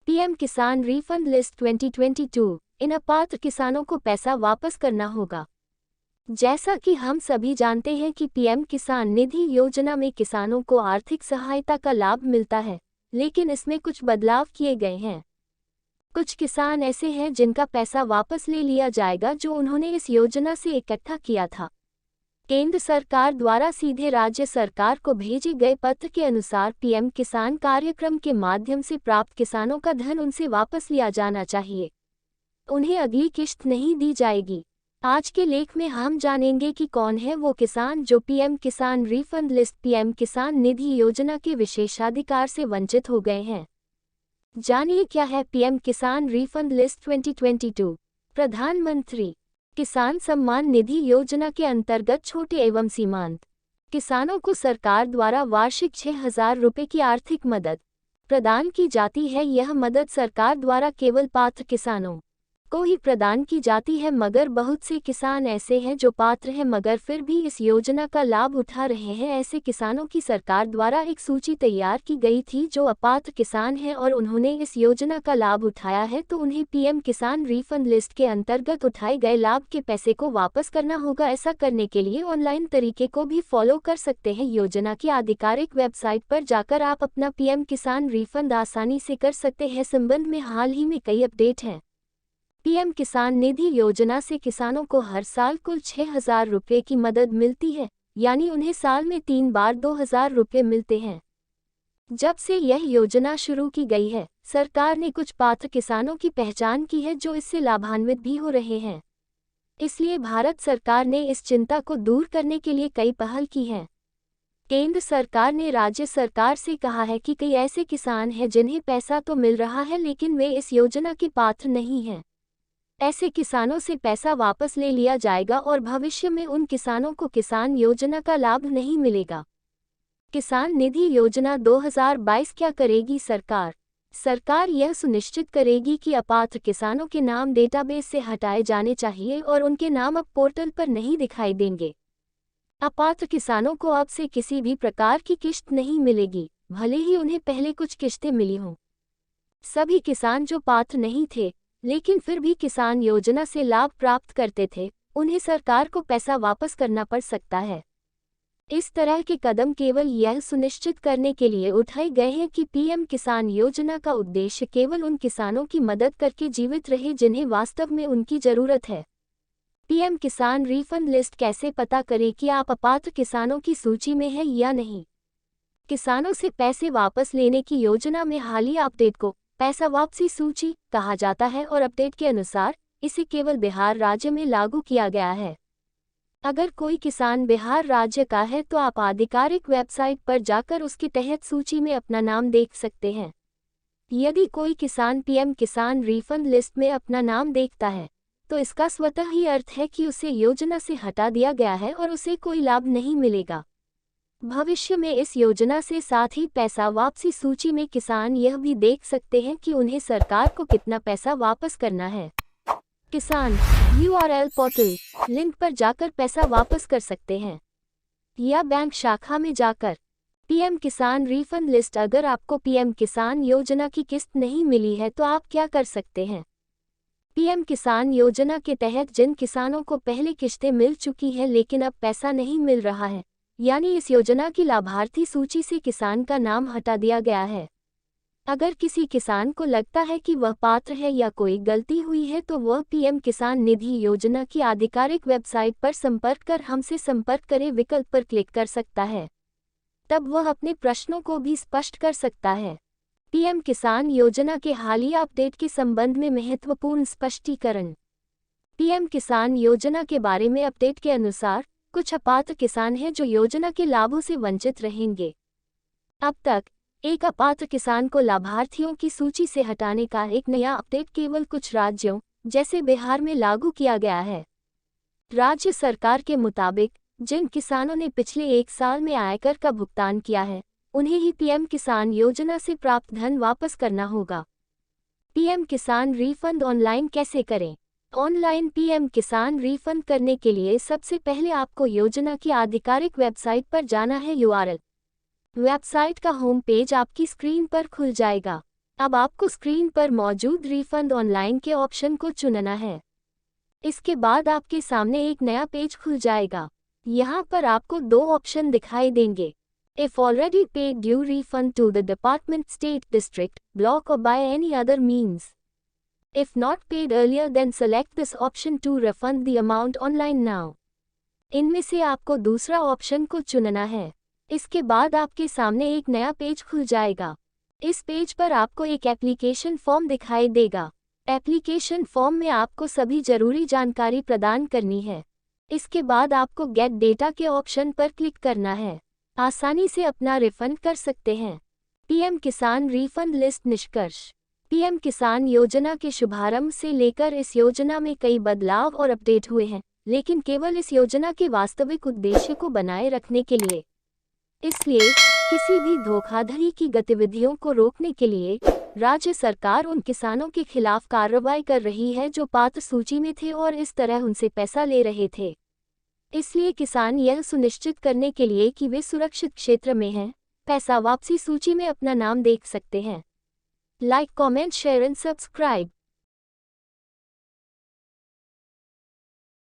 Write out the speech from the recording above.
PM किसान refund list 2022। इन अपात्र किसानों को पैसा वापस करना होगा। जैसा कि हम सभी जानते हैं कि पीएम किसान निधि योजना में किसानों को आर्थिक सहायता का लाभ मिलता है, लेकिन इसमें कुछ बदलाव किए गए हैं। कुछ किसान ऐसे हैं जिनका पैसा वापस ले लिया जाएगा जो उन्होंने इस योजना से इकट्ठा किया था। केंद्र सरकार द्वारा सीधे राज्य सरकार को भेजे गए पत्र के अनुसार पीएम किसान कार्यक्रम के माध्यम से प्राप्त किसानों का धन उनसे वापस लिया जाना चाहिए। उन्हें अगली किश्त नहीं दी जाएगी। आज के लेख में हम जानेंगे कि कौन है वो किसान जो पीएम किसान रिफंड लिस्ट पीएम किसान निधि योजना के विशेषाधिकार से वंचित हो गए हैं। जानिए क्या है पीएम किसान रिफंड लिस्ट 2022। प्रधानमंत्री किसान सम्मान निधि योजना के अंतर्गत छोटे एवं सीमांत किसानों को सरकार द्वारा वार्षिक 6,000 रुपये की आर्थिक मदद प्रदान की जाती है। यह मदद सरकार द्वारा केवल पात्र किसानों को ही प्रदान की जाती है, मगर बहुत से किसान ऐसे हैं जो पात्र हैं मगर फिर भी इस योजना का लाभ उठा रहे हैं। ऐसे किसानों की सरकार द्वारा एक सूची तैयार की गई थी जो अपात्र किसान हैं और उन्होंने इस योजना का लाभ उठाया है, तो उन्हें पीएम किसान रिफंड लिस्ट के अंतर्गत उठाए गए लाभ के पैसे को वापस करना होगा। ऐसा करने के लिए ऑनलाइन तरीके को भी फॉलो कर सकते हैं। योजना की आधिकारिक वेबसाइट पर जाकर आप अपना पीएम किसान रिफंड आसानी से कर सकते हैं। संबंध में हाल ही में कई अपडेट हैं। पीएम किसान निधि योजना से किसानों को हर साल कुल 6,000 रुपये की मदद मिलती है, यानी उन्हें साल में 3 बार 2,000 रुपये मिलते हैं। जब से यह योजना शुरू की गई है, सरकार ने कुछ पात्र किसानों की पहचान की है जो इससे लाभान्वित भी हो रहे हैं। इसलिए भारत सरकार ने इस चिंता को दूर करने के लिए कई पहल की हैं। केंद्र सरकार ने राज्य सरकार से कहा है कि कई ऐसे किसान हैं जिन्हें पैसा तो मिल रहा है लेकिन वे इस योजना के पात्र नहीं हैं। ऐसे किसानों से पैसा वापस ले लिया जाएगा और भविष्य में उन किसानों को किसान योजना का लाभ नहीं मिलेगा। किसान निधि योजना 2022 क्या करेगी सरकार? सरकार यह सुनिश्चित करेगी कि अपात्र किसानों के नाम डेटाबेस से हटाए जाने चाहिए और उनके नाम अब पोर्टल पर नहीं दिखाई देंगे। अपात्र किसानों को अब से किसी भी प्रकार की किश्त नहीं मिलेगी, भले ही उन्हें पहले कुछ किश्तें मिली हों। सभी किसान जो पात्र नहीं थे लेकिन फिर भी किसान योजना से लाभ प्राप्त करते थे, उन्हें सरकार को पैसा वापस करना पड़ सकता है। इस तरह के कदम केवल यह सुनिश्चित करने के लिए उठाए गए हैं कि पीएम किसान योजना का उद्देश्य केवल उन किसानों की मदद करके जीवित रहे जिन्हें वास्तव में उनकी जरूरत है। पीएम किसान रिफंड लिस्ट कैसे पता करें कि आप अपात्र किसानों की सूची में हैं या नहीं? किसानों से पैसे वापस लेने की योजना में हालिया अपडेट को पैसा वापसी सूची कहा जाता है और अपडेट के अनुसार इसे केवल बिहार राज्य में लागू किया गया है। अगर कोई किसान बिहार राज्य का है तो आप आधिकारिक वेबसाइट पर जाकर उसके तहत सूची में अपना नाम देख सकते हैं। यदि कोई किसान पीएम किसान रिफंड लिस्ट में अपना नाम देखता है तो इसका स्वतः ही अर्थ है कि उसे योजना से हटा दिया गया है और उसे कोई लाभ नहीं मिलेगा। भविष्य में इस योजना से साथ ही पैसा वापसी सूची में किसान यह भी देख सकते हैं कि उन्हें सरकार को कितना पैसा वापस करना है। किसान URL पोर्टल लिंक पर जाकर पैसा वापस कर सकते हैं या बैंक शाखा में जाकर। पीएम किसान रिफंड लिस्ट अगर आपको पीएम किसान योजना की किस्त नहीं मिली है तो आप क्या कर सकते हैं? पीएम किसान योजना के तहत जिन किसानों को पहले किश्तें मिल चुकी हैं लेकिन अब पैसा नहीं मिल रहा है, यानी इस योजना की लाभार्थी सूची से किसान का नाम हटा दिया गया है। अगर किसी किसान को लगता है कि वह पात्र है या कोई गलती हुई है तो वह पीएम किसान निधि योजना की आधिकारिक वेबसाइट पर संपर्क कर हमसे संपर्क करें विकल्प पर क्लिक कर सकता है। तब वह अपने प्रश्नों को भी स्पष्ट कर सकता है। पीएम किसान योजना के हालिया अपडेट के संबंध में महत्वपूर्ण स्पष्टीकरण। पीएम किसान योजना के बारे में अपडेट के अनुसार कुछ अपात्र किसान हैं जो योजना के लाभों से वंचित रहेंगे। अब तक एक अपात्र किसान को लाभार्थियों की सूची से हटाने का एक नया अपडेट केवल कुछ राज्यों जैसे बिहार में लागू किया गया है। राज्य सरकार के मुताबिक जिन किसानों ने पिछले 1 साल में आयकर का भुगतान किया है उन्हें ही पीएम किसान योजना से प्राप्त धन वापस करना होगा। पीएम किसान रिफंड ऑनलाइन कैसे करें? ऑनलाइन पीएम किसान रिफंड करने के लिए सबसे पहले आपको योजना की आधिकारिक वेबसाइट पर जाना है। URL वेबसाइट का होम पेज आपकी स्क्रीन पर खुल जाएगा। अब आपको स्क्रीन पर मौजूद रिफंड ऑनलाइन के ऑप्शन को चुनना है। इसके बाद आपके सामने एक नया पेज खुल जाएगा। यहाँ पर आपको 2 ऑप्शन दिखाई देंगे। If already paid, due refund to the department, state, district, block or by any other means. If not paid earlier, then select this option to refund the amount online now. इनमें से आपको दूसरा option को चुनना है। इसके बाद आपके सामने एक नया पेज खुल जाएगा। इस पेज पर आपको एक एप्लीकेशन फॉर्म दिखाई देगा। एप्लीकेशन फॉर्म में आपको सभी जरूरी जानकारी प्रदान करनी है। इसके बाद आपको गेट डेटा के ऑप्शन पर क्लिक करना है। आसानी से अपना रिफंड कर सकते हैं। पीएम किसान रिफंड लिस्ट निष्कर्ष। पीएम किसान योजना के शुभारंभ से लेकर इस योजना में कई बदलाव और अपडेट हुए हैं, लेकिन केवल इस योजना के वास्तविक उद्देश्य को बनाए रखने के लिए। इसलिए किसी भी धोखाधड़ी की गतिविधियों को रोकने के लिए राज्य सरकार उन किसानों के खिलाफ कार्रवाई कर रही है जो पात्र सूची में थे और इस तरह उनसे पैसा ले रहे थे। इसलिए किसान यह सुनिश्चित करने के लिए कि वे सुरक्षित क्षेत्र में हैं, पैसा वापसी सूची में अपना नाम देख सकते हैं। Like, comment, share and subscribe.